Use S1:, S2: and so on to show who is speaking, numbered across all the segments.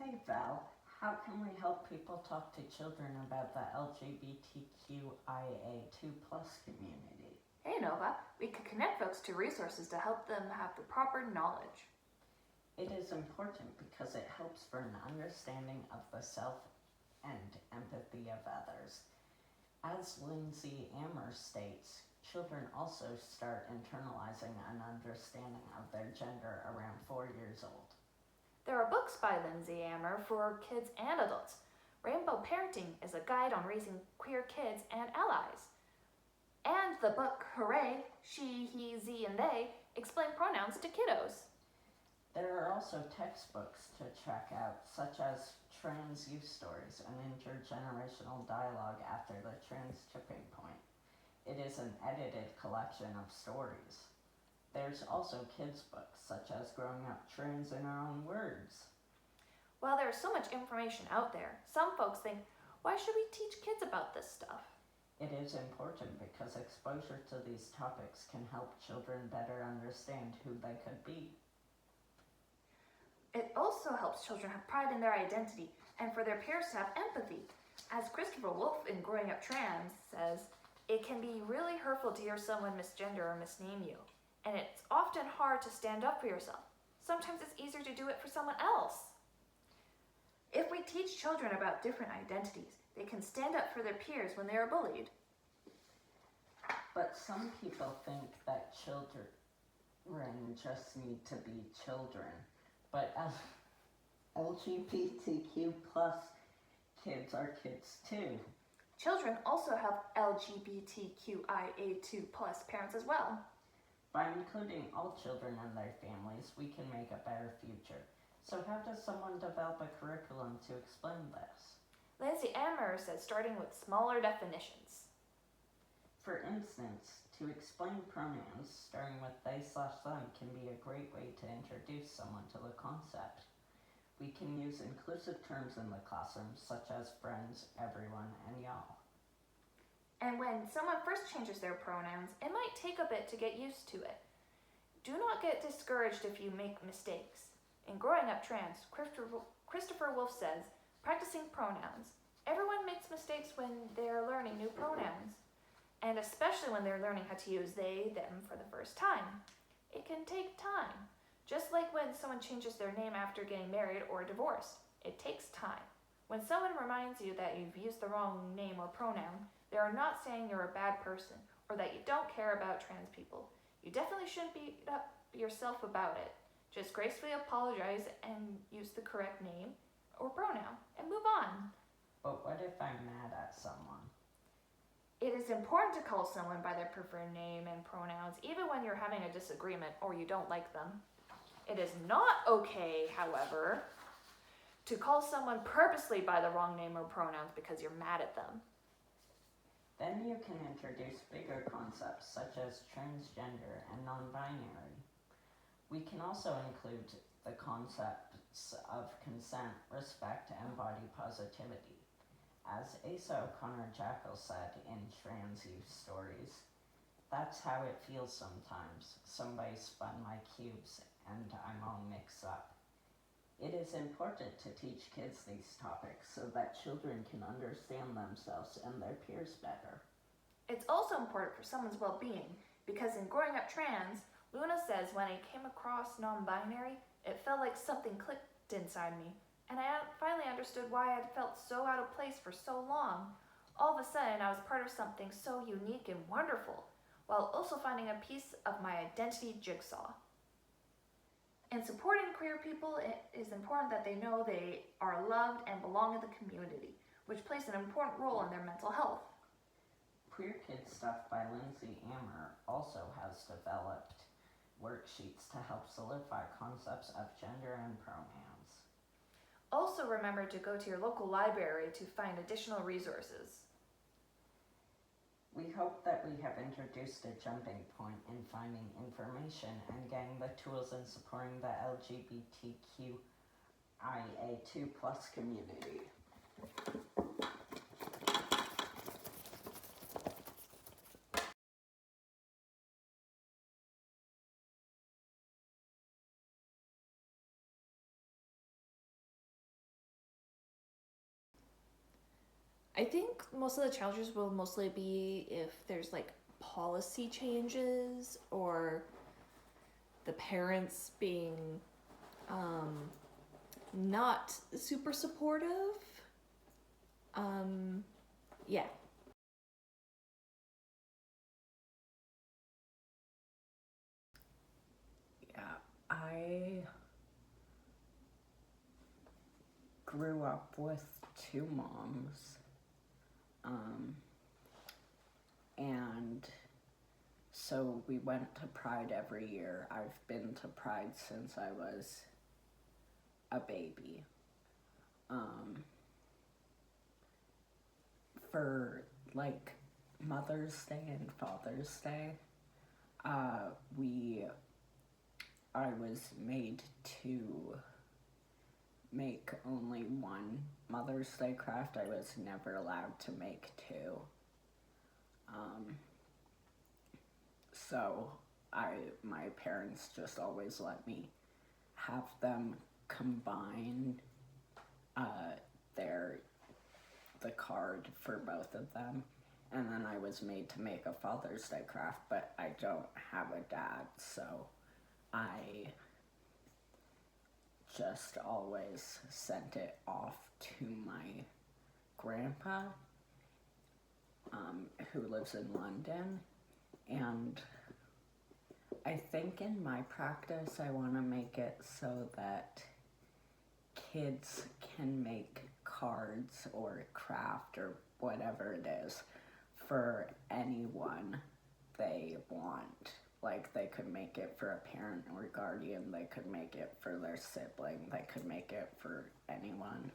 S1: Hey Val, how can we help people talk to children about the LGBTQIA2 plus community?
S2: Hey Nova, we could connect folks to resources to help them have the proper knowledge.
S1: It is important because it helps for an understanding of the self and empathy of others. As Lindsay Ammer states, children also start internalizing an understanding of their gender around 4 years old.
S2: There are books by Lindsay Ammer for kids and adults. Rainbow Parenting is a guide on raising queer kids and allies. And the book Hooray, She, He, Ze, and They explain pronouns to kiddos.
S1: There are also textbooks to check out, such as Trans Youth Stories, an intergenerational dialogue after the trans tipping point. It is an edited collection of stories. There's also kids' books, such as Growing Up Trans in Our Own Words.
S2: While there's so much information out there, some folks think, why should we teach kids about this stuff?
S1: It is important because exposure to these topics can help children better understand who they could be.
S2: It also helps children have pride in their identity and for their peers to have empathy. As Christopher Wolfe in Growing Up Trans says, it can be really hurtful to hear someone misgender or misname you, and it's often hard to stand up for yourself. Sometimes it's easier to do it for someone else. If we teach children about different identities, they can stand up for their peers when they are bullied.
S1: But some people think that children just need to be children. But LGBTQ plus kids are kids too.
S2: Children also have LGBTQIA2 plus parents as well.
S1: By including all children and their families, we can make a better future. So how does someone develop a curriculum to explain this?
S2: Lindsay Ammer says starting with smaller definitions.
S1: For instance, to explain pronouns, starting with they/them can be a great way to introduce someone to the concept. We can use inclusive terms in the classroom, such as friends, everyone, and y'all.
S2: And when someone first changes their pronouns, it might take a bit to get used to it. Do not get discouraged if you make mistakes. In Growing Up Trans, Christopher Wolfe says, practicing pronouns. Everyone makes mistakes when they're learning new pronouns, and especially when they're learning how to use they, them for the first time. It can take time, just like when someone changes their name after getting married or divorced. It takes time. When someone reminds you that you've used the wrong name or pronoun, they are not saying you're a bad person or that you don't care about trans people. You definitely shouldn't beat up yourself about it. Just gracefully apologize and use the correct name or pronoun and move on.
S1: But what if I'm mad at someone?
S2: It is important to call someone by their preferred name and pronouns, even when you're having a disagreement or you don't like them. It is not okay, however, to call someone purposely by the wrong name or pronouns because you're mad at them.
S1: Then you can introduce bigger concepts such as transgender and non-binary. We can also include the concepts of consent, respect, and body positivity. As Asa O'Connor-Jackal said in Trans Youth Stories, that's how it feels sometimes. Somebody spun my cubes and I'm all mixed up. It is important to teach kids these topics so that children can understand themselves and their peers better.
S2: It's also important for someone's well-being because in Growing Up Trans, Luna says when I came across non-binary, it felt like something clicked inside me, and I finally understood why I'd felt so out of place for so long. All of a sudden, I was part of something so unique and wonderful, while also finding a piece of my identity jigsaw. In supporting queer people, it is important that they know they are loved and belong in the community, which plays an important role in their mental health.
S1: Queer Kid Stuff by Lindsay Ammer also has developed worksheets to help solidify concepts of gender and pronouns.
S2: Also remember to go to your local library to find additional resources.
S1: We hope that we have introduced a jumping point in finding information and getting the tools in supporting the LGBTQIA2 plus community.
S2: I think most of the challenges will mostly be if there's like policy changes or the parents being not super supportive. Yeah.
S1: Yeah, I grew up with two moms. And so we went to Pride every year. I've been to Pride since I was a baby. For like Mother's Day and Father's Day, I was made to make only one Mother's Day craft. I was never allowed to make two. So my parents just always let me have them combine the card for both of them. And then I was made to make a Father's Day craft, but I don't have a dad, so I just always sent it off to my grandpa, who lives in London. And I think in my practice I want to make it so that kids can make cards or craft or whatever it is for anyone they want. Like, they could make it for a parent or guardian, they could make it for their sibling, they could make it for anyone,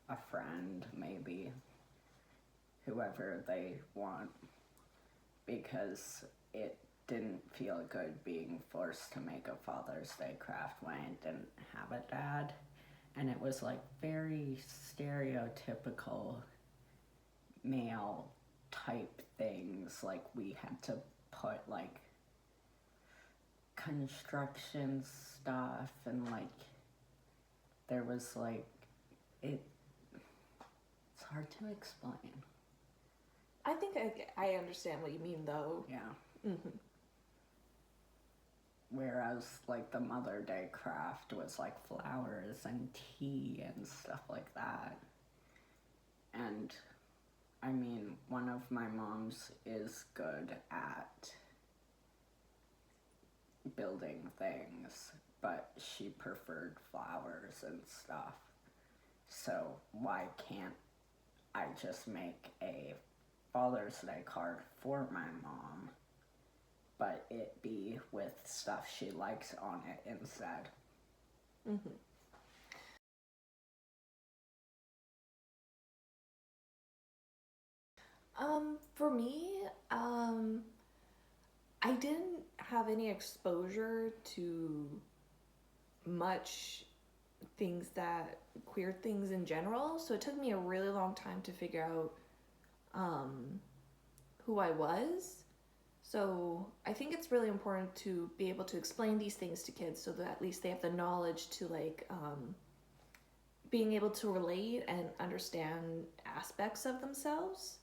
S1: a friend maybe, whoever they want, because it didn't feel good being forced to make a Father's Day craft when I didn't have a dad. And it was like very stereotypical male type things. Like, we had to put like construction stuff, and like there was like it's hard to explain.
S2: I think I understand what you mean, though.
S1: Yeah.
S2: Mm-hmm.
S1: Whereas like the Mother Day craft was like flowers and tea and stuff like that. And I mean, one of my moms is good at building things, but she preferred flowers and stuff. So why can't I just make a Father's Day card for my mom, but it be with stuff she likes on it instead?
S2: Mm-hmm. For me, I didn't have any exposure to much queer things in general, so it took me a really long time to figure out who I was. So I think it's really important to be able to explain these things to kids so that at least they have the knowledge to like being able to relate and understand aspects of themselves.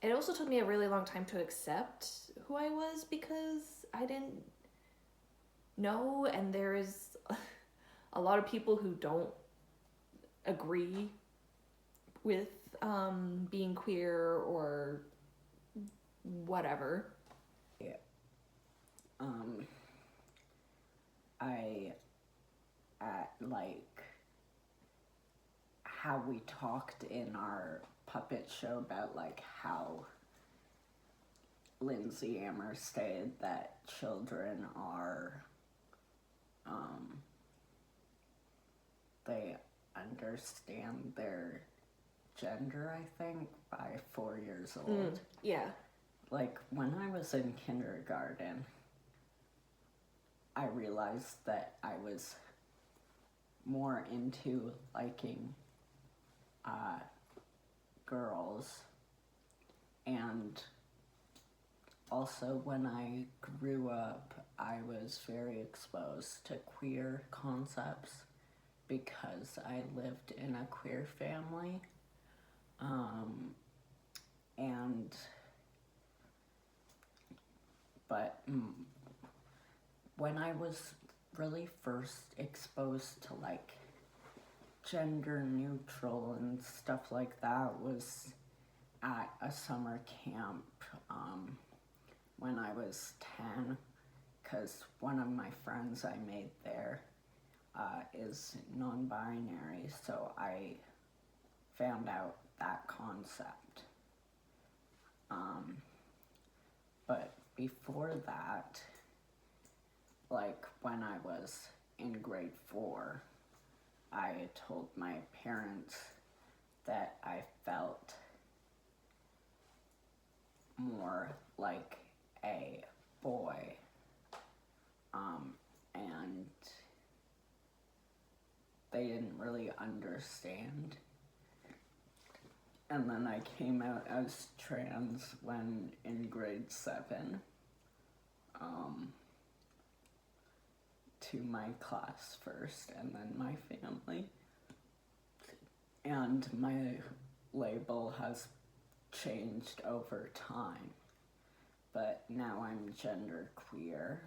S2: It also took me a really long time to accept who I was because I didn't know, and there is a lot of people who don't agree with being queer or whatever.
S1: Yeah. Like how we talked in our puppet show about like how Lindsay Ammer stated that children are, they understand their gender, I think, by 4 years old.
S2: Yeah.
S1: Like, when I was in kindergarten, I realized that I was more into liking girls, and also when I grew up, I was very exposed to queer concepts because I lived in a queer family. But when I was really first exposed to like gender neutral and stuff like that was at a summer camp when I was 10, because one of my friends I made there is non-binary, so I found out that concept. But before that, like when I was in grade 4, I told my parents that I felt more like a boy, and they didn't really understand. And then I came out as trans when in grade 7, to my class first and then my family. And my label has changed over time, but now I'm genderqueer.